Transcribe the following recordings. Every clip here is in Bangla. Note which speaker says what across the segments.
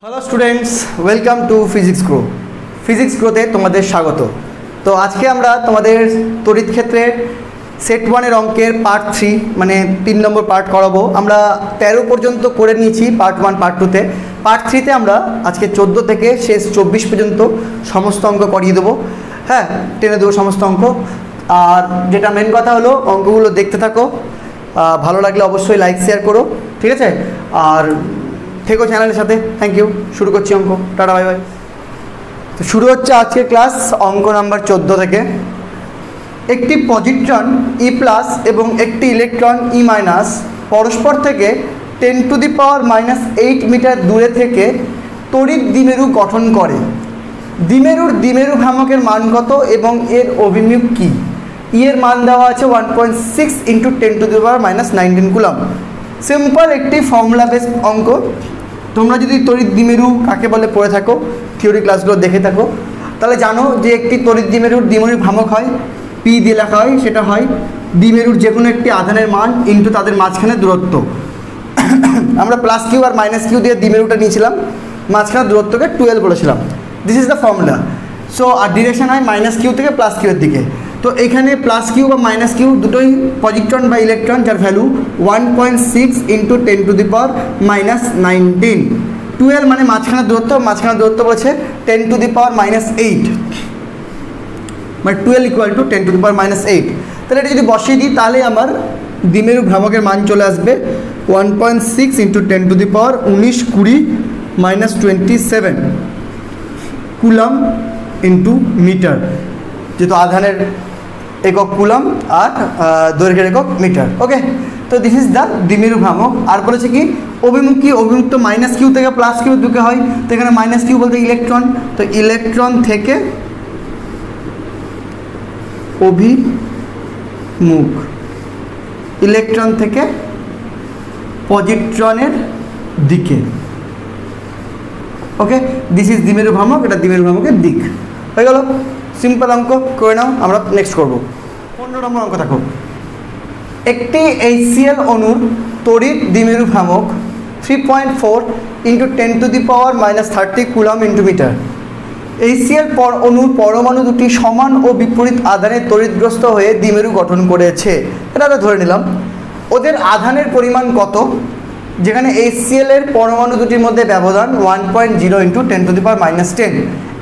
Speaker 1: Hello students, welcome to Physics Grow. Physics গ্রোতে তোমাদের স্বাগত। তো আজকে আমরা তোমাদের তড়িৎ ক্ষেত্রের সেট 1-এর অঙ্কের পার্ট 3 মানে 3 নম্বর পার্ট করাবো। আমরা 13 পর্যন্ত করে নিয়েছি পার্ট 1 পার্ট 2তে। পার্ট 3তে আমরা আজকে 14 থেকে শেষ 24 পর্যন্ত সমস্ত অঙ্ক করিয়ে দেবো। হ্যাঁ, টেনে দেবো সমস্ত অঙ্ক। আর যেটা মেন কথা হলো, অঙ্কগুলো দেখতে থাকো, ভালো লাগলে অবশ্যই লাইক শেয়ার করো, ঠিক আছে? আর থেকো চ্যানেলের সাথে। Thank you. শুরু করছি অঙ্ক। Tata, bye bye. তো শুরু হচ্ছে আজকে ক্লাস অঙ্ক নাম্বার 14 থেকে। একটি পজিট্রন ই প্লাস এবং একটি ইলেকট্রন ই মাইনাস পরস্পর থেকে 10⁻⁻8 মিটার দূরে থেকে তড়িৎ দ্বিমেরু গঠন করে। দ্বিমেরুর দ্বিমেরু ভ্রামকের মান কত এবং এর অভিমুখ কী? ই এর মান দেওয়া আছে 1.6 × 10⁻⁻19 কুলম। সিম্পল একটি ফর্মুলা বেস অঙ্ক। তোমরা যদি তড়িৎ দ্বিমেরু কাকে বলে পড়ে থাকো, থিওরি ক্লাসগুলো দেখে থাকো, তাহলে জানো যে একটি তড়িৎ দ্বিমেরুর দ্বিমেরু ভ্রামক হয় পি দিয়ে লেখা হয়। সেটা হয় দ্বিমেরুর যে কোনো একটি আধানের মান ইন্টু তাদের মাঝখানে দূরত্ব। আমরা প্লাস কিউ আর মাইনাস কিউ দিয়ে দ্বিমেরুটা নিয়েছিলাম, মাঝখানে দূরত্বকে 12 বলেছিলাম। This is the formula. So আর ডিরেকশন হয় মাইনাস কিউ থেকে প্লাস কিউ এর দিকে। তো এখানে প্লাস কিউ বা মাইনাস কিউ দুটোই পজিট্রন বা ইলেকট্রন, যার ভ্যালু 1.6 × 10⁻⁻19। 12 মানে মাঝখানে দূরত্ব বলেছে 10⁻⁸, মানে 12 = 10⁻⁸। তাহলে এটা যদি বসিয়ে দিই তাহলে আমার দ্বিমেরু ভ্রামকের মান চলে আসবে 1.6 × 10⁻19⁻27 কুলম ইন্টু মিটার, যেহেতু আধানের একক কুলম আর দৈর্ঘ্যের একক মিটার। ওকে, তো দিস ইজ দ্য দ্বিমেরু ভ্রামক। আর বলেছে কি অভিমুখ কি? অভিমুখ তো মাইনাস কিউ থেকে প্লাস কিউ দিকে হয়। তো এখানে মাইনাস কিউ বলতে ইলেকট্রন, তো ইলেকট্রন থেকে অভিমুখ, ইলেকট্রন থেকে পজিট্রনের দিকে। ওকে, দিস ইজ দ্বিমেরু ভ্রামক, এটা দ্বিমেরু ভ্রামকের দিক। হয়ে গেল, সিম্পল অঙ্ক করে নাও। আমরা নেক্সট করব 15 নম্বর অঙ্ক। দেখো, একটি HCl অণুর তড়িৎ দ্বিমেরু ভ্রামক 3.4 × 10⁻⁻30 কুলম ইন্টু মিটার। HCl অণুর পরমাণু দুটি সমান ও বিপরীত আধানে তড়িৎগ্রস্ত হয়ে দ্বিমেরু গঠন করেছে। এটা আমরা ধরে নিলাম। ওদের আধানের পরিমাণ কত? যেখানে HCl এর পরমাণু দুটির মধ্যে ব্যবধান 1.0 × 10⁻⁻10।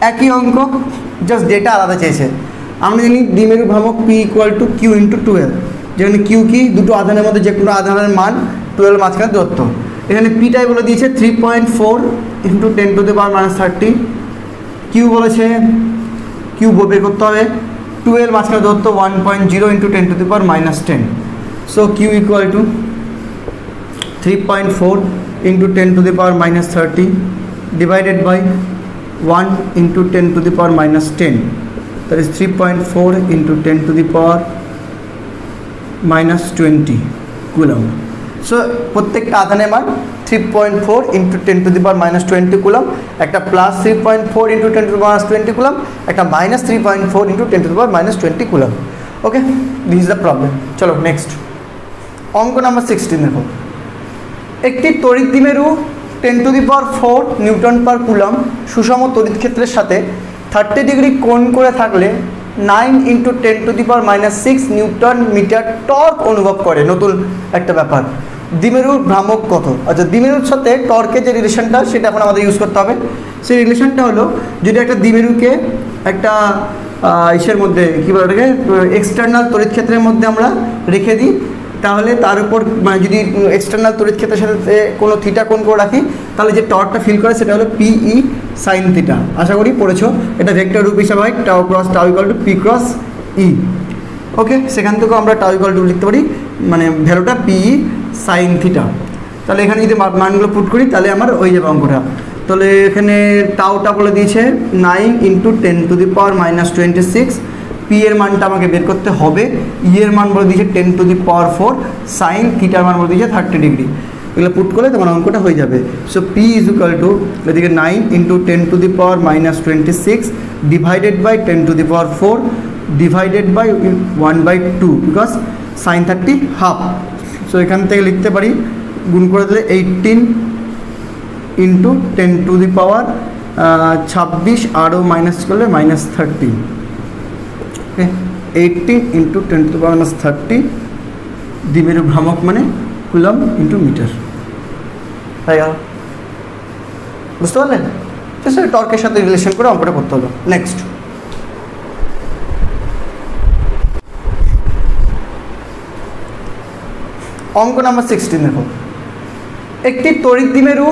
Speaker 1: একই অঙ্ক, জাস্ট ডেটা আলাদা চেয়েছে। আমরা জানি দ্বিমেরু ভ্রামক P = Q × 12, যেখানে Q কি? দুটো আধানের মধ্যে যে কোনো আধানের মান 12 মাঝখানে দূরত্ব। এখানে Pটাই বলে দিয়েছে 3.4 × 10⁻⁻30। Q বলেছে Q বের করতে হবে 12 মাঝখানে দূরত্ব 1.0 × 10⁻⁻10। So Q = 3.4 × 10⁻⁻30 divided by 1 × 10⁻⁻10, that is 3.4 × 10⁻⁻20 coulomb. So প্রত্যেকটা আধানের মান 3.4 × 10⁻⁻20 কুলম, একটা প্লাস 3.4 × 10⁻20 কুলম, একটা minus 3.4 × 10⁻⁻20 coulomb. Okay, this is the problem. চলো নেক্সট অঙ্ক নাম্বার 16 দেখো। একটি তড়িৎ দ্বিমেরু 10⁴ নিউটন পার কুলম সুষম তড়িৎ ক্ষেত্রের সাথে 30 ডিগ্রি কোণ করে থাকলে 9 × 10⁻⁻6 নিউটন মিটার টর্ক অনুভব করে। নতুন একটা ব্যাপার, দ্বিমেরুর ভ্রামক কত? আচ্ছা, দ্বিমেরুর সাথে টর্কের যে রিলেশনটা সেটা এখন আমাদের ইউজ করতে হবে। সেই রিলেশনটা হলো, যদি একটা দ্বিমেরুকে একটা ইসের মধ্যে কী বলে ওটাকে, এক্সটার্নাল তড়িৎ ক্ষেত্রের মধ্যে আমরা রেখে দিই, তাহলে তার উপর মানে যদি এক্সটার্নাল তড়িৎ ক্ষেত্রের সাথে কোনো থিটা কোণ করে রাখি, তাহলে যে টর্কটা ফিল করে সেটা হলো PE sin θ। আশা করি পড়েছো। এটা ভেক্টর রূপ হিসাবে হয় টাউ × টাউ = P × E। ওকে, সেখান থেকেও আমরা টাউ = লিখতে পারি, মানে ভ্যালুটা PE sin θ। তাহলে এখানে যদি মানগুলো পুট করি তাহলে আমার ওই যাবে অঙ্কটা। তাহলে এখানে টাউটা বলে দিয়েছে 9 × 10⁻⁻26। পি এর মানটা আমাকে বের করতে হবে। ই এর মান বলে দিয়েছে 10⁴, সাইন থিটার মান বলে দিয়েছে 30 ডিগ্রি। এগুলো পুট করলে তোমার অঙ্কটা হয়ে যাবে। সো P = এদিকে 9 × 10⁻⁻26 divided by 10⁴ divided by 1/2, because sine 30 half. So এখান থেকে লিখতে পারি, গুণ করে দিলে 18 इंटू 10⁻26 आरो माइनस कर ले -30 ओके 18 इंटू 10⁻30 द्विमेरु भ्रामक माने কুলম इंटू मीटर তাই বুঝতে পারলেন? তো সেটা টর্কের সাথে রিলেশন করে অঙ্কটা করতে হলো। নেক্সট অঙ্ক নাম্বার 16 দেখো, একটি তড়িৎ দ্বিমেরু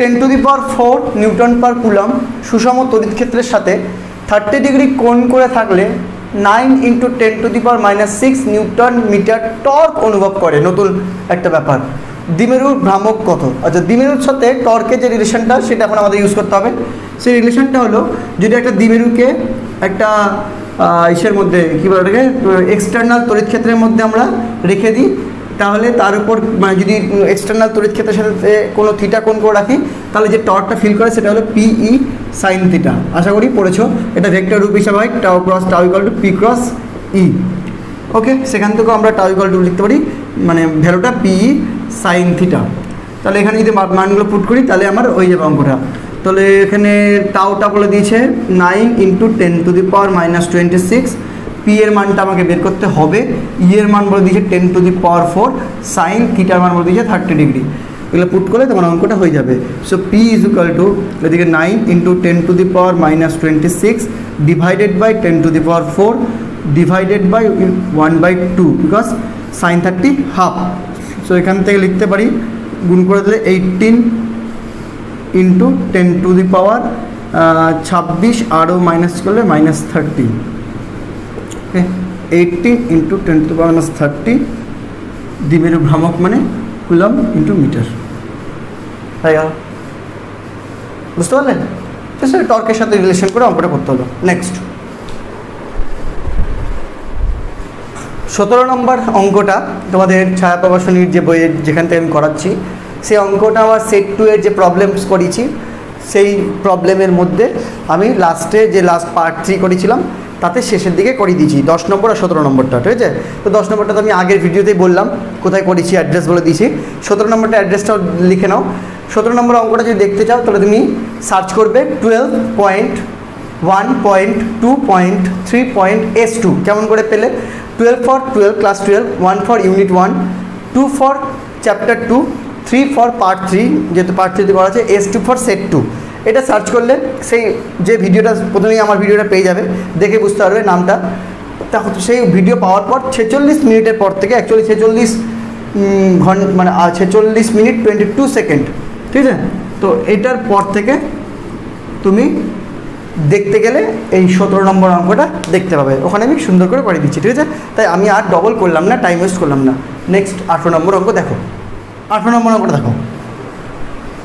Speaker 1: 10⁴ নিউটন পার কুলম সুষম তড়িৎ ক্ষেত্রের সাথে 30 ডিগ্রি কোণ করে থাকলে 9 × 10⁻⁻6 নিউটন মিটার টর্ক অনুভব করে। নতুন একটা ব্যাপার, দ্বিমেরুর ভ্রামক কত? আচ্ছা, দ্বিমেরুর সাথে টর্কের যে রিলেশনটা সেটা এখন আমাদের ইউজ করতে হবে। সেই রিলেশনটা হলো, যদি একটা দ্বিমেরুকে একটা ইসের মধ্যে কী বলে ওটাকে এক্সটার্নাল তড়িৎ ক্ষেত্রের মধ্যে আমরা রেখে দিই, তাহলে তার উপর মানে যদি এক্সটার্নাল তড়িৎ ক্ষেত্রের সাথে কোনো থিটা কোণ করে রাখি, তাহলে যে টর্কটা ফিল করে সেটা হলো PE sin থিটা। আশা করি পড়েছো। এটা ভেক্টর রূপ হিসাবে হয় tau cross tau equal to P cross E। ওকে, সেখান থেকেও আমরা টাউ ইকুয়াল টু লিখতে পারি, মানে ভ্যালুটা PE sin থিটা। তাহলে এখানে যদি মানগুলো পুট করি তাহলে আমার ওই যাবে অঙ্কটা। তাহলে এখানে টাউটা বলে দিয়েছে 9 × 10⁻26, পি এর মানটা আমাকে বের করতে হবে, ই এর মান বলে দিয়েছে 10⁴, সাইন থিটার মান বলে দিয়েছে 30 ডিগ্রি। এগুলো পুট করলে তোমার অঙ্কটা হয়ে যাবে। So P is equal to এদিকে 9 × 10⁻26 divided by 10⁴ divided by 1/2 because sine 30 half. So এখান থেকে লিখতে পারি, গুণ করে দিলে 18 × 10⁻26 আরও মাইনাস করলে -30 ওকে 18 × 10⁻30 দ্বিমেরু ভ্রামক মানে কুলম ইন্টু মিটার। তাই বুঝতে পারলেন? তো সেটা টর্কের সাথে রিলেশন করে অঙ্কটা করতে হলো। নেক্সট 17 নম্বর অঙ্কটা তোমাদের ছায়া প্রকাশনীর যে বইয়ের যেখান থেকে আমি করাচ্ছি, সেই অঙ্কটা আমার সেট 2 এর যে প্রবলেমস করেছি সেই প্রবলেমের মধ্যে আমি লাস্টে যে লাস্ট পার্ট 3 করেছিলাম তাতে শেষের দিকে করে দিয়েছি 10 নম্বর আর 17 নম্বরটা, ঠিক আছে? তো 10 নম্বরটা তো আমি আগের ভিডিওতেই বললাম কোথায় করেছি, অ্যাড্রেস বলে দিয়েছি। 17 নম্বরটা অ্যাড্রেসটাও লিখে নাও। 17 নম্বর অঙ্কটা যদি দেখতে চাও তাহলে তুমি সার্চ করবে 12.1.2.3.S2। কেমন করে পেলে? 12 for 12 class 12, 1 for unit 1, 2 for chapter 2, 3 for part 3 যেহেতু পার্ট 3 করা আছে, S2 ফর সেট 2। এটা সার্চ করলে সেই যে ভিডিওটা প্রথমেই আমার ভিডিওটা পেয়ে যাবে, দেখে বুঝতে পারবে নামটা। তখন সেই ভিডিও পাওয়ার পর 46 মিনিটের পর থেকে, অ্যাকচুয়ালি 46 ঘন্টা মানে 46 মিনিট 22 সেকেন্ড, ঠিক আছে? তো এটার পর থেকে তুমি দেখতে গেলে এই 17 নম্বর অঙ্কটা দেখতে পাবে। ওখানে আমি সুন্দর করে করে দিচ্ছি, ঠিক আছে? তাই আমি আর ডবল করলাম না, টাইম ওয়েস্ট করলাম না। নেক্সট 18 নম্বর অঙ্ক দেখো। 18 নম্বর অঙ্কটা দেখো,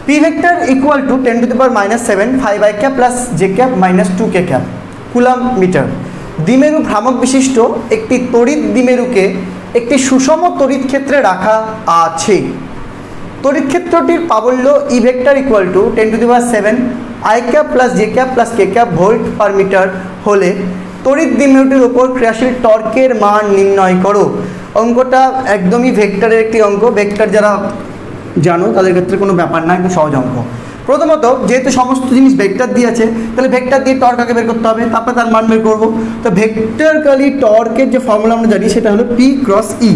Speaker 1: P vector equal to 10⁻⁷ 5i cap plus j cap minus 2k cap coulomb metre. দ্বিমেরু ভ্রামক বিশিষ্ট একটি তড়িৎ দ্বিমেরুকে একটি সুষম তড়িৎ ক্ষেত্রে রাখা আছে। তড়িৎ ক্ষেত্রটির প্রাবল্য E vector equal to 10⁷ i cap plus j cap plus k cap volt per metre হলে তড়িৎ দ্বিমেরুটির উপর ক্রিয়াশীল টর্কের মান নির্ণয় করো। অঙ্কটা একদমই ভেক্টরের একটি অঙ্ক। ভেক্টর যারা জানো তাদের ক্ষেত্রে কোনো ব্যাপার না, একদম সহজ অঙ্ক। প্রথমত যেহেতু সমস্ত জিনিস ভেক্টর দিয়ে আছে, তাহলে ভেক্টর দিয়ে টর্ক আগে বের করতে হবে, তারপরে তার মান বের করবো। তো ভেক্টরকালি টর্কের যে ফর্মুলা আমরা জানি সেটা হলো P ক্রস E।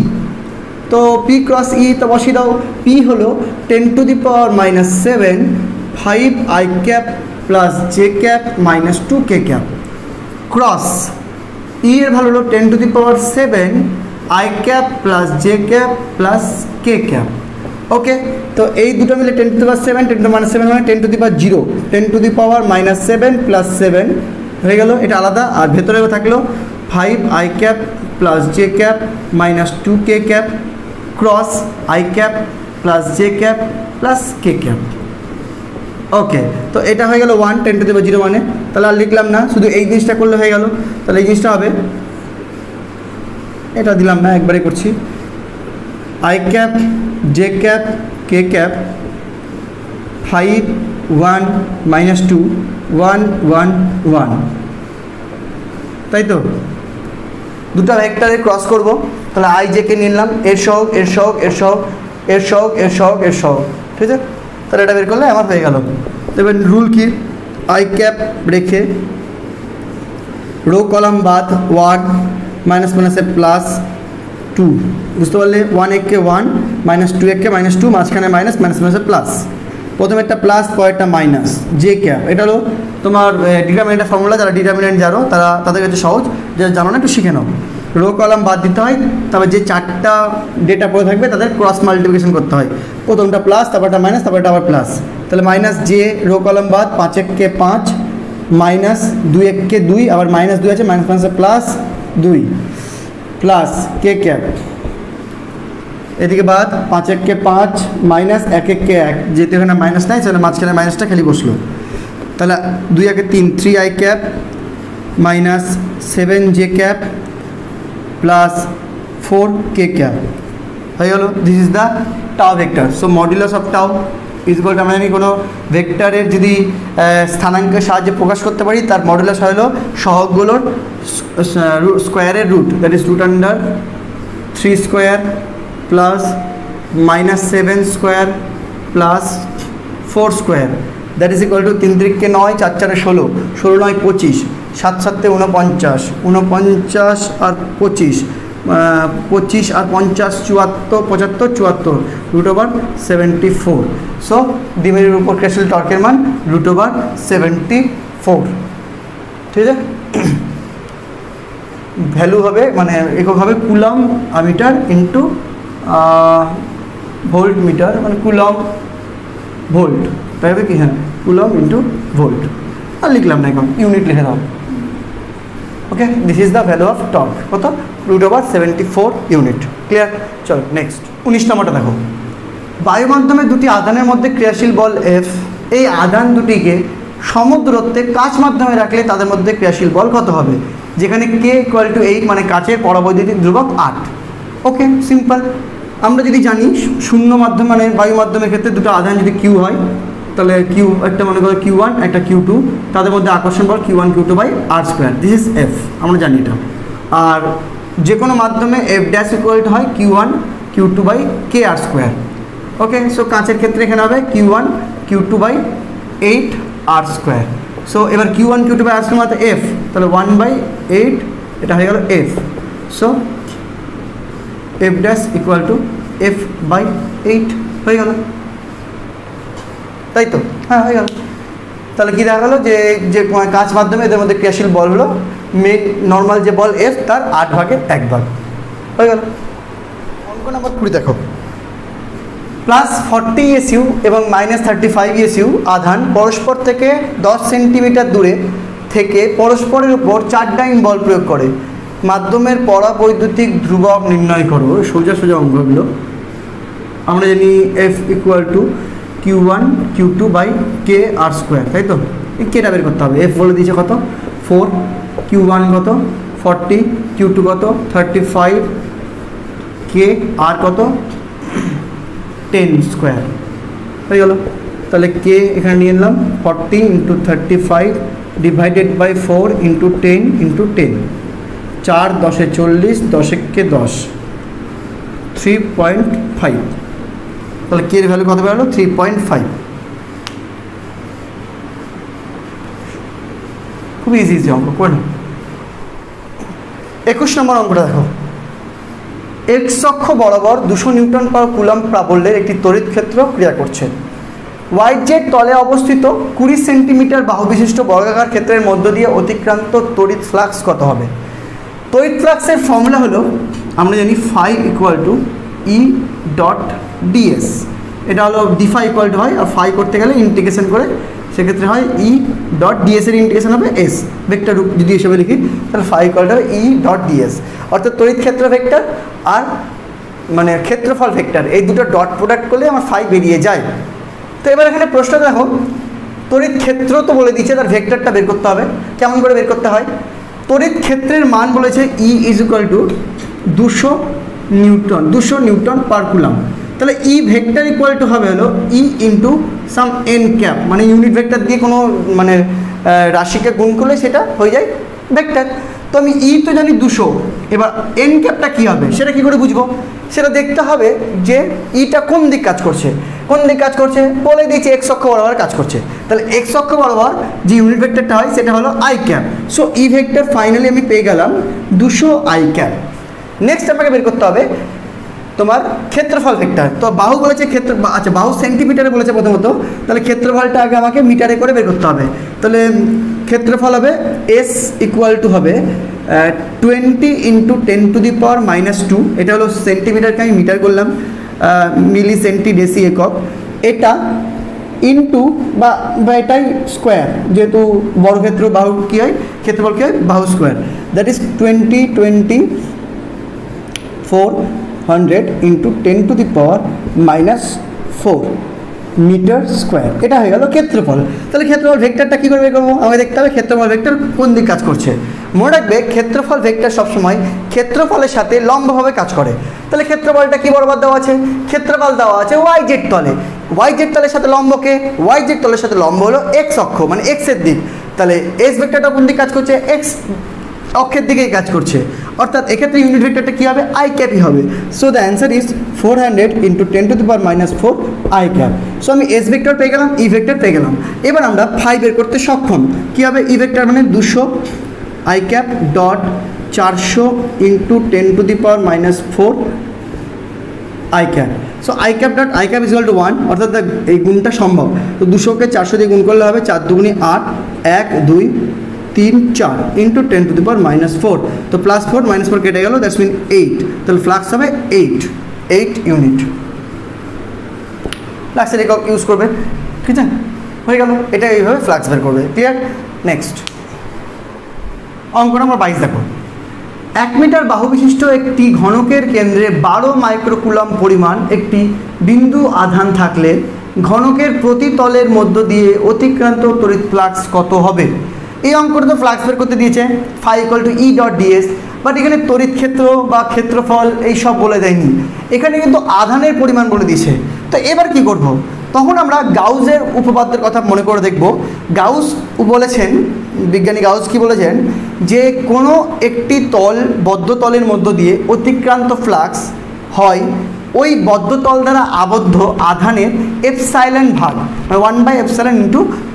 Speaker 1: তো P ক্রস E তো বসিয়ে দাও। P হলো 10⁻⁷ 5i cap plus j cap minus 2k cap cross E এর ভ্যালু হলো 10⁷ i cap plus j cap plus k cap। ওকে, তো এই দুটো মিলে 10⁷ 10⁻⁷ মানে 10⁻⁴ 10⁻⁻7 প্লাস 7 হয়ে গেল, এটা আলাদা। আর ভেতরেও থাকলো 5i cap plus j cap minus 2k cap cross i cap plus j cap plus k cap। ওকে, তো এটা হয়ে গেল 1 10⁻⁴ মানে, তাহলে আর লিখলাম না, শুধু এই জিনিসটা করলে হয়ে গেল। তাহলে এই জিনিসটা হবে, এটা দিলাম না, একবারে করছি, i cap j cap k cap 5 1 minus 2 1 1 1, তাই তো? দুটো ভেক্টরে ক্রস করব, তাহলে i j কে নিলাম, এর সহগ এর সহগ এর সহগ এর সহগ এর সহগ এর সহগ, ঠিক আছে? তাহলে এটা বের করলে আমার হয়ে গেল। এবার রুল কি, আই ক্যাপ রেখে রো কলাম বাদ 1 মাইনাস মাইনাসে প্লাস 2, বুঝতে পারলে 1 এককে 1 মাইনাস 2 এককে মাইনাস 2, মাঝখানে মাইনাস মাইনাস মাইনাসে প্লাস, প্রথমে একটা প্লাস পরেরটা মাইনাস, জে ক্যাপ। এটা হলো তোমার ডিটারমিনেন্টের ফর্মুলা, যারা ডিটারমিনেন্ট জানো তারা তাদের কাছে সহজ, যারা জানো না একটু শিখে নাও। রো কলাম বাদ দিতে হয়, তারপর যে 4টা ডেটা পড়ে থাকবে তাদের ক্রস মাল্টিপ্লিকেশন করতে হয়, প্রথমটা প্লাস তারপরটা মাইনাস তারপরটা আবার প্লাস, তাহলে মাইনাস জে রো কলাম বাদ 5 এককে 5 মাইনাস 2 এককে 2, আবার মাইনাস 2 আছে মাইনাস মাইনাসে প্লাস 2 প্লাস কে ক্যাপ, এদিকে বাদ 5 এককে 5 মাইনাস 1 এককে 1, যেহেতু এখানে মাইনাস নাই সেখানে মাঝখানে মাইনাসটা খালি বসলো, তাহলে 2 একে 3 3 I cap minus 7 J cap plus 4 K cap হয়ে গেল। দিস ইজ দ্য টাও ভেক্টর। সো মডুলাস অফ টাও ইজ ইকুয়াল টু, আমরা জানি কোনো ভেক্টরের যদি স্থানাঙ্কের সাহায্যে প্রকাশ করতে পারি তার মডুলাস হলো সহগগুলোর স্কোয়ারের root, that is root under 3 square plus minus 7 square plus 4 square, that is equal to 3 3 কে 9 4 4 16 16 9 25 7 7 49 49 আর 25 25 আর 50 74 75 74 রুট ওভার 74। সো দ্বিমেরুর উপর ক্রিয়াশীল টর্কের মান রুট ওভার 74, ঠিক আছে। ভ্যালু হবে মানে একক হবে coulomb metre into volt metre, মানে কুলম ভোল্ট, তাই হবে কি, হ্যাঁ কুলম ইন্টু ভোল্ট, আর লিখলাম না এখন ইউনিট লিখে দাও। Okay, this is the value of torque, কত, রুট ওভার 74 ইউনিট। ক্লিয়ার? চলো নেক্সট 19 নম্বরটা দেখো। বায়ু মাধ্যমে দুটি আধানের মধ্যে ক্রিয়াশীল বল এফ, এই আধান দুটিকে সমদূরত্বে কাচ মাধ্যমে রাখলে তাদের মধ্যে ক্রিয়াশীল বল কত হবে, যেখানে কে ইকুয়াল টু 8 মানে কাচের পরাবৈদ্যুতিক ধ্রুবক 8। ওকে, সিম্পল। আমরা যদি জানি শূন্য মাধ্যম মানে বায়ু মাধ্যমের ক্ষেত্রে দুটো আধান যদি কিউ হয়, তাহলে কিউ একটা মনে করো Q1 একটা Q2, তাদের মধ্যে আকর্ষণ বল Q1 Q2 by R square, this is F, আমরা জানি এটা। আর যে কোনো মাধ্যমে এফ ড্যাশ ইকুয়াল টু হয় Q1 Q2 by K R square. Okay, so কাঁচের ক্ষেত্রে এখানে হবে Q1 Q2 by 8 R square. So এবার Q1 Q2 by R square মানে এফ, তাহলে 1 বাই 8, এটা হয়ে গেল F. So F dash equal to F by 8 হয়ে গেল, তাই তো? হ্যাঁ, হয়ে গেল। তাহলে কী দেখা গেলো যে যে কাঁচ মাধ্যমে এদের মধ্যে ক্রিয়াশীল বল হলো মেন নর্মাল যে বল এফ তার 8 ভাগের 1 ভাগ হয়ে গেল। অঙ্ক নম্বর 20 দেখো। +40 এসইউ এবং -35 এসইউ আধান পরস্পর থেকে 10 সেন্টিমিটার দূরে থেকে পরস্পরের উপর 4 ডাইন বল প্রয়োগ করে মাধ্যমের পরাবৈদ্যুতিক ধ্রুবক নির্ণয় করো। সোজা সোজা অঙ্কগুলো আমরা জানি F equal to Q1 Q2 by K R square, তাই তো? কেটা বের করতে হবে। এফ বলে দিয়েছে কত 4, Q1 কত 40, Q2 কত 35, কে আর কত 10 স্কোয়ার হয়ে গেল। তাহলে কে এখানে নিয়ে নিলাম 40 into 35 divided by 4 into 10 into 10, 4 10 40, 10 কে 10, 3.5। তাহলে কে এর ভ্যালু কত বেরোলো 3.5। খুব ইজি অঙ্ক করে না। 21 নম্বর অঙ্কটা দেখো। এক্স অক্ষ বরাবর 200 নিউটন পার কুলম্ব প্রাবল্যের একটি তড়িৎ ক্ষেত্র ক্রিয়া করছে। ওয়াই জেড তলে অবস্থিত 20 সেন্টিমিটার বাহু বিশিষ্ট বর্গাকার ক্ষেত্রের মধ্য দিয়ে অতিক্রান্ত তড়িৎ ফ্লাক্স কত হবে? তড়িৎ ফ্লাক্সের ফর্মুলা হলো আমরা জানি phi equal to E dot DS. এটা হলো ডি ফাই ইকুয়াল টু হয়, আর ফাই করতে গেলে ইন্টিগ্রেশন করে সেক্ষেত্রে হয় ই ডট ডিএস এর ইন্টিগ্রেশন হবে এস। ভেক্টর রূপ যদি হিসেবে লিখি তাহলে ফাই ইকুয়াল টু হবে ই ডট ডিএস, অর্থাৎ তড়িৎ ক্ষেত্র ভেক্টর আর মানে ক্ষেত্রফল ভেক্টর, এই দুটো ডট প্রোডাক্ট করলে আমার ফাই বেরিয়ে যায়। তো এবার এখানে প্রশ্ন দেখো, তড়িৎ ক্ষেত্র তো বলে দিচ্ছে, তার ভেক্টরটা বের করতে হবে। কেমন করে বের করতে হয়? তড়িৎ ক্ষেত্রের মান বলেছে E is equal to 200 newton per coulomb. তাহলে ই ভেক্টর ইকুয়াল টু হবে হলো E into some N cap, মানে ইউনিট ভেক্টর দিয়ে কোনো মানে রাশিকে গুণ করলে সেটা হয়ে যায় ভেক্টর। তো আমি ই তো জানি 200, এবার এন ক্যাপটা কী হবে সেটা কী করে বুঝবো? সেটা দেখতে হবে যে ইটা কোন দিক কাজ করছে, কোন দিক কাজ করছে বলে দিয়েছি এক্স অক্ষ বরাবর কাজ করছে, তাহলে এক্স অক্ষ বরাবর যে ইউনিট ভেক্টরটা হয় সেটা হলো I cap. So E vector finally আমি পেয়ে গেলাম 200 আই ক্যাপ। নেক্সট আমাকে বের করতে হবে তোমার ক্ষেত্রফল ভেক্টর। তো বাহু বলেছে ক্ষেত্র, আচ্ছা বাহু সেন্টিমিটারে বলেছে প্রথমত, তাহলে ক্ষেত্রফলটা আগে আমাকে মিটারে করে বের করতে হবে। তাহলে ক্ষেত্রফল হবে এস ইকুয়াল টু হবে 20 × 10⁻², এটা হলো সেন্টিমিটারকে আমি মিটার করলাম, মিলি সেন্টি ডেসি একক, এটা ইন্টু বা এটাই স্কোয়ার, যেহেতু বর্গক্ষেত্র বাহু কী হয় ক্ষেত্রফল কী হয় বাহু square, that is 2400 × 10⁻⁴ metre square, এটা হয়ে গেল ক্ষেত্রফল। তাহলে ক্ষেত্রফল ভেক্টরটা কী করে বের করবো? আমাকে দেখতে হবে ক্ষেত্রফল ভেক্টর কোন দিক কাজ করছে। মনে রাখবে ক্ষেত্রফল ভেক্টর সবসময় ক্ষেত্রফলের সাথে লম্বভাবে কাজ করে। তাহলে ক্ষেত্রফলটা কী বরাবর দেওয়া আছে? ক্ষেত্রফল দেওয়া আছে ওয়াই জেড তলে, ওয়াই জেড তলের সাথে লম্বকে, ওয়াই জেড তলের সাথে লম্ব হলো এক্স অক্ষ মানে এক্সের দিক। তাহলে এস ভেক্টরটা কোন দিক কাজ করছে? এক্স অক্ষের দিকেই কাজ করছে, অর্থাৎ এক্ষেত্রে ইউনিট ভেক্টরটা কী হবে? আই ক্যাপই হবে। So the answer is 400 × 10⁻⁴ I cap. So আমি এস ভেক্টর পেয়ে গেলাম, ই ভেক্টর পেয়ে গেলাম। এবার আমরা ফাই বের করতে সক্ষম। কী হবে? ই ভেক্টর মানে 200 I cap dot 400 × 10⁻⁴ I cap. So I cap dot I cap equal to 1, অর্থাৎ এই গুণটা সম্ভব। তো 200কে 400 দিয়ে গুণ করলে হবে 4 × 2 = 8, 1 2 3 4 × 10⁻⁴। তো +4 -4 কেটে গেল, দ্যাটস মিন 8। তাহলে ফ্লাক্স হবে 8 ইউনিট। ফ্লাক্সের একক ইউজ করবে, ঠিক আছে? হয়ে গেল, এটা এইভাবে ফ্লাক্স বের করবে। ক্লিয়ার? নেক্সট অঙ্ক নম্বর 22 দেখো। 1 মিটার বাহু বিশিষ্ট একটি ঘনকের কেন্দ্রে 12 মাইক্রোকুলম পরিমাণ একটি বিন্দু আধান থাকলে ঘনকের প্রতি তলের মধ্য দিয়ে অতিক্রান্ত তড়িৎ ফ্লাক্স কত হবে? এই অঙ্কটা তো ফ্লাক্স বের করতে দিয়েছে phi equal two E.ds, but এখানে তড়িৎ ক্ষেত্র বা ক্ষেত্রফল এই সব বলে দেয়নি, এখানে কিন্তু আধানের পরিমাণ বলে দিয়েছে। তো এবার কি করব? তখন আমরা গাউসের উপপাদ্যের কথা মনে করে দেখব। গাউস বলেছেন, বিজ্ঞানী গাউস কি বলেছেন, যে কোনো একটি তল বদ্ধ তলের মধ্য দিয়ে অতিক্রান্ত ফ্লাক্স হয় ওই বদ্ধ তল দ্বারা আবদ্ধ আধানের এপসাইলন ভাগ, 1/ε ×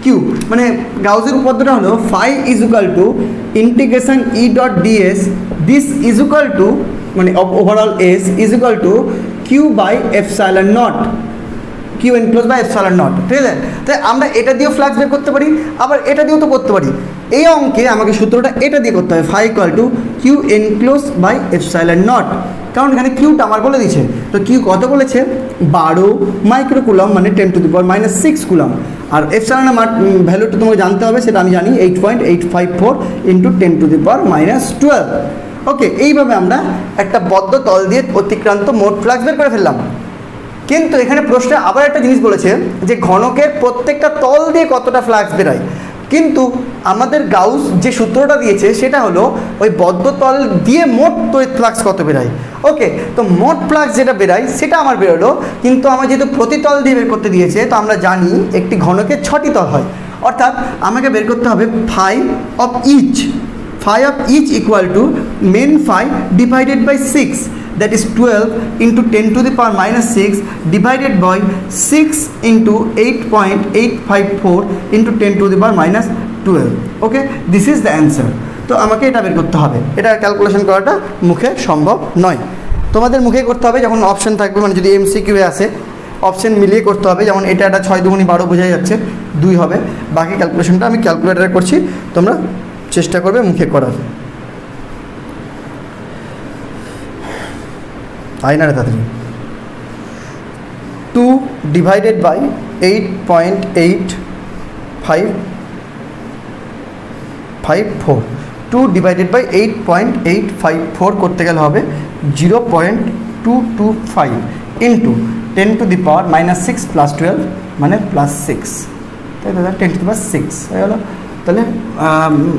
Speaker 1: Q। মানে গাউসের উপপাদ্যটা হলো phi is equal to integration E.ds, this is equal to মানে overall S is equal to Q/ε0, Q enclosed/ε0, ঠিক আছে? তাই আমরা এটা দিয়েও ফ্লাক্স বের করতে পারি, আবার এটা দিয়েও তো করতে পারি। এই অঙ্কে আমাকে সূত্রটা এটা দিয়ে করতে হবে, phi equal two Q enclosed/ε0, কারণ এখানে কিউটা আমার বলে দিয়েছে। তো কিউ কত বলেছে? 12 মাইক্রোকুলম মানে 10⁻⁶ কুলম। আর এপসাইলনের ভ্যালুটা তোমাকে জানতে হবে, সেটা আমি জানি 8.854 × 10⁻12। ওকে, এইভাবে আমরা একটা বদ্ধ তল দিয়ে অতিক্রান্ত মোট ফ্লাক্স বের করে ফেললাম। কিন্তু এখানে প্রশ্নে আবার একটা জিনিস বলেছে যে ঘনকের প্রত্যেকটা তল দিয়ে কতটা ফ্লাক্স বেরোয়, কিন্তু আমাদের গাউস যে সূত্রটা দিয়েছে সেটা হলো ওই বদ্ধ তল দিয়ে মোট তড়িৎ ফ্লাক্স কত বেরোয়। ওকে, তো মোট ফ্লাক্স যেটা বেরোয় সেটা আমার বেরোলো, কিন্তু আমার যেহেতু প্রতি তল দিয়ে বের করতে দিয়েছে, তো আমরা জানি একটি ঘনকের 6টি তল হয়, অর্থাৎ আমাকে বের করতে হবে phi of each equal to main phi divided by 6, that is 12 × 10⁻⁶ divided by 6 × 8.854 × 10⁻12। Okay, this is the answer. তো আমাকে এটা বের করতে হবে, এটা ক্যালকুলেশন করাটা মুখে সম্ভব নয়, তোমাদের মুখে করতে হবে। যখন অপশন থাকবে, মানে যদি MCQ আসে অপশন মিলিয়ে করতে হবে, যেমন এটা একটা 6 × 2 = 12 বোঝাই যাচ্ছে 2 হবে। বাকি ক্যালকুলেশনটা আমি ক্যালকুলেটারে করছি, তোমরা চেষ্টা করবে মুখে করার। আয়নারে তাড়াতাড়ি 2 ডিভাইডেড বাই 8.854, 2 ডিভাইডেড বাই 8.854 করতে গেলে হবে 0.225 ইন্টু 10⁻⁶ + 12 মানে +6, তাই দাদা 10⁻⁶ হয়ে গেল। তাহলে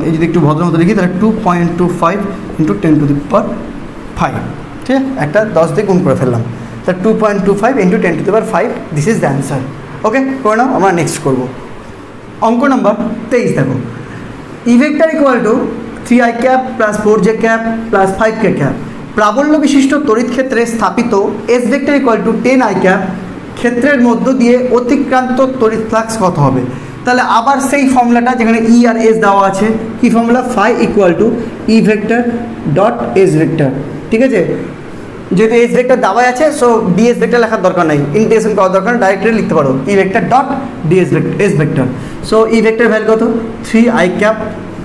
Speaker 1: এই যদি একটু ভদ্র মতো লিখি তাহলে 2.25 × 10⁵, ঠিক আছে? একটা 10 দিয়ে গুণ করে ফেললাম, তা 2.25 × 10⁵, this is the answer. Okay, করে নাও। আমরা নেক্সট করব অঙ্ক নম্বর 23 দেখো। E vector equal to 3i cap plus 4j cap plus 5k cap. প্রাবল্য বিশিষ্ট তড়িৎ ক্ষেত্রে স্থাপিত S vector equal to 10i cap ক্ষেত্রের মধ্য দিয়ে অতিক্রান্ত তড়িৎ ফ্লাক্স কত হবে? তাহলে আবার সেই ফর্মুলাটা যেখানে ই আর এস দেওয়া আছে, কি formula? Phi equal to E vector dot S vector. ঠিক আছে, যেহেতু এস ভেক্টর দেওয়া আছে সো ডিএস ভেক্টর লেখার দরকার নাই, ইন্টিগ্রেশন করার দরকার নেই, ডাইরেক্টলি লিখতে পারো ই vector dot DS vector S vector. So E vector value কত? 3i cap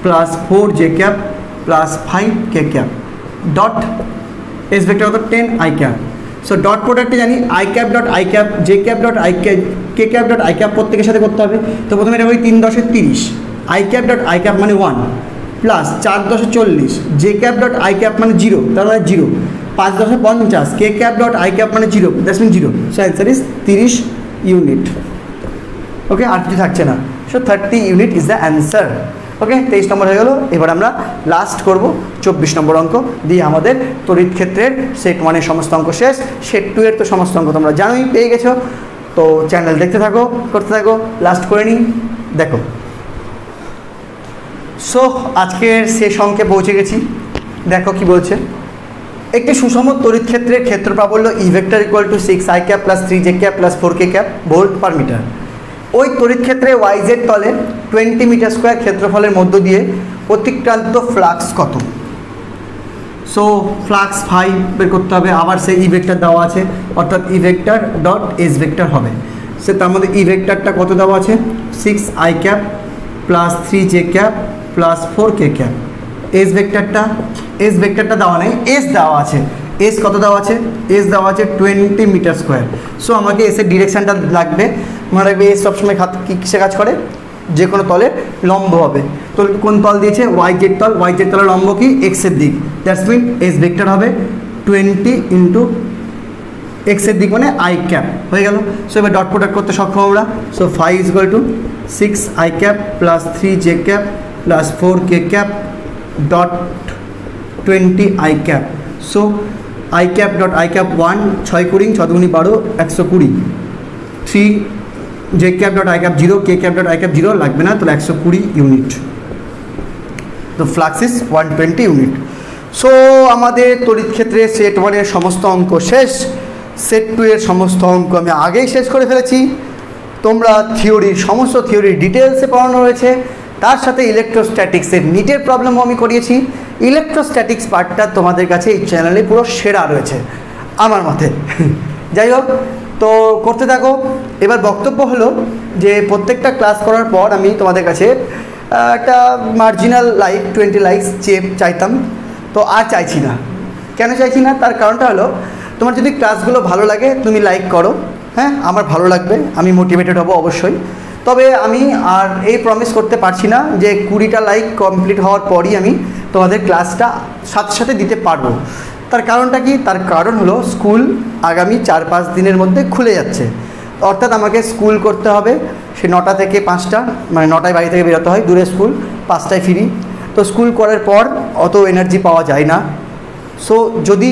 Speaker 1: plus 4j cap plus 5k cap dot S vector কত? 10i cap. সো ডট প্রোডাক্টে জানি I cap dot I cap, J cap dot I cap, K cap dot I cap প্রত্যেকের সাথে করতে হবে। তো প্রথমে এটা ওই 3 × 30, I cap dot I cap মানে 1 plus 4 × 40, J cap dot I cap মানে 0, তার মানে 0, 5 × 50, K cap dot I cap মানে 0, that's mean 0। So answer is 30 unit. Okay, আর কিছু থাকছে না। So 30 unit is the answer. Okay, 23 নম্বর হয়ে গেল। এবার আমরা লাস্ট করব 24 নম্বর অঙ্ক দিয়ে আমাদের তড়িৎ ক্ষেত্রের সেট 1-এর সমস্ত অঙ্ক শেষ। সেট 2-এর তো সমস্ত অঙ্ক তোমরা জানোই, পেয়ে গেছো। তো চ্যানেল দেখতে থাকো, করতে থাকো, লাস্ট করে নিই। দেখো, সো আজকের শেষ অঙ্কে পৌঁছে গেছি। দেখো কি বলছে, একটি সুষম তড়িৎ ক্ষেত্রের ক্ষেত্র প্রাবল্য E vector equal to 6i cap plus 3j cap plus 4k cap volt per metre. ওই তড়িৎ ক্ষেত্রে ওয়াইজেড তলে 20 মিটার স্কোয়ার ক্ষেত্রফলের মধ্য দিয়ে অতিক্রান্ত ফ্লাক্স কত? সো ফ্লাক্স ফাই বের করতে হবে। আবার সেই ই ভেক্টর দেওয়া আছে, অর্থাৎ ই ভেক্টর ডট এস ভেক্টর হবে। সে তার মধ্যে ই ভেক্টরটা কত দেওয়া আছে? 6i cap plus 3j cap plus 4k cap. S ভেক্টরটা দেওয়া নেই, এস দেওয়া আছে। এস কত দেওয়া আছে? এস দেওয়া আছে 20 মিটার স্কোয়ার। সো আমাকে এসের ডিরেকশানটা লাগবে। মনে রাখবে এস সবসময় কিসে কাজ করে? যে কোনো তলে লম্ব হবে। তো কোন তল দিয়েছে? ওয়াইজেড তল। ওয়াইজেড তলের লম্ব কি? এক্সের দিক। দ্যাটস মিন এস ভেক্টর হবে 20 ইন্টু এক্সের দিক মানে আই ক্যাপ। হয়ে গেল। সো এবার ডট প্রোডাক্ট করতে সক্ষম আমরা। So phi is equal to 6i cap plus 3j cap plus 4k cap dot 20i cap. So I cap dot I cap 1, 6 × 20, 6 × 12, 120। 3j cap dot I cap 0, K cap dot I cap 0 লাগবে না, তাহলে 120 ইউনিট। তো ফ্লাক্স ইজ 120 ইউনিট। সো আমাদের তড়িৎ ক্ষেত্রে সেট 1-এর সমস্ত অঙ্ক শেষ। সেট 2-এর সমস্ত অঙ্ক আমি আগেই শেষ করে ফেলেছি। তোমরা সমস্ত থিওরির ডিটেলসে পড়ানো রয়েছে। তার সাথে ইলেকট্রোস্ট্যাটিক্সের নিটের প্রবলেমও আমি করিয়েছি। ইলেকট্রোস্ট্যাটিক্স পার্টটা তোমাদের কাছে এই চ্যানেলে পুরো সেরা রয়েছে আমার মতে। যাই হোক, তো করতে থাকো। এবার বক্তব্য হলো যে প্রত্যেকটা ক্লাস করার পর আমি তোমাদের কাছে একটা মার্জিনাল লাইক 20 লাইকস চাইতাম। তো আর চাইছি না। কেন চাইছি না? তার কারণটা হলো, তোমার যদি ক্লাসগুলো ভালো লাগে তুমি লাইক করো, হ্যাঁ আমার ভালো লাগবে, আমি মোটিভেটেড হব অবশ্যই। তবে আমি আর এই প্রমিস করতে পারছি না যে 20টা লাইক কমপ্লিট হওয়ার পরই আমি তোমাদের ক্লাসটা সাথে সাথে দিতে পারবো। তার কারণটা কি? তার কারণ হলো স্কুল আগামী 4-5 দিনের মধ্যে খুলে যাচ্ছে। অর্থাৎ আমাকে স্কুল করতে হবে। সে 9টা থেকে 5টা, মানে 9টায় বাড়ি থেকে বেরোতে হয়, দূরে স্কুল, 5টায় ফিরি। তো স্কুল করার পর অত এনার্জি পাওয়া যায় না। সো যদি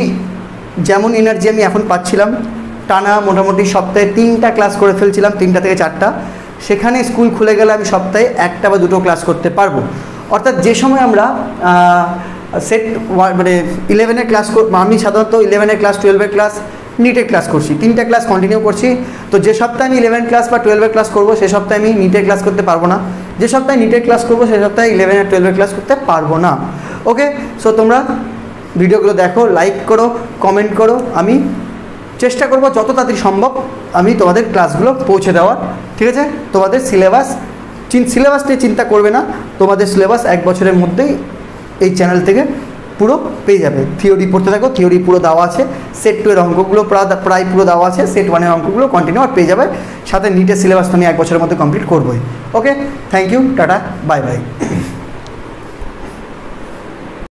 Speaker 1: যেমন এনার্জি আমি এখন পাচ্ছিলাম, টানা মোটামুটি সপ্তাহে 3টা ক্লাস করে ফেলছিলাম, 3টা থেকে 4টা, সেখানে স্কুল খুলে গেলে আমি সপ্তাহে 1টা বা 2টো ক্লাস করতে পারবো। অর্থাৎ যে সময় আমরা সেট মানে 11-এর ক্লাস, আমি সাধারণত 11-এর ক্লাস, 12-এর ক্লাস, নিটের ক্লাস করছি, 3টা ক্লাস কন্টিনিউ করছি। তো যে সপ্তাহে আমি 11 ক্লাস বা 12-এর ক্লাস করবো, সে সপ্তাহে আমি নিটের ক্লাস করতে পারবো না। যে সপ্তাহে নিটের ক্লাস করবো, সে সপ্তাহে 11 আর 12-এর ক্লাস করতে পারবো না। ওকে, সো তোমরা ভিডিওগুলো দেখো, লাইক করো, কমেন্ট করো। আমি চেষ্টা করব যত তাড়াতাড়ি সম্ভব আমি তোমাদের ক্লাসগুলো পৌঁছে দেওয়ার। ঠিক আছে? তোমাদের সিলেবাস নিয়ে চিন্তা করবে না। তোমাদের সিলেবাস 1 বছরের মধ্যেই এই চ্যানেল থেকে পুরো পেয়ে যাবে। থিওরি পড়তে থাকো, থিওরি পুরো দেওয়া আছে। সেট 2-এর অঙ্কগুলো প্রায় পুরো দেওয়া আছে। সেট 1-এর অঙ্কগুলো কন্টিনিউ আর পেয়ে যাবে। সাথে নিটের সিলেবাস তো আমি 1 বছরের মধ্যে কমপ্লিট করবোই। Okay, thank you, tata, bye by.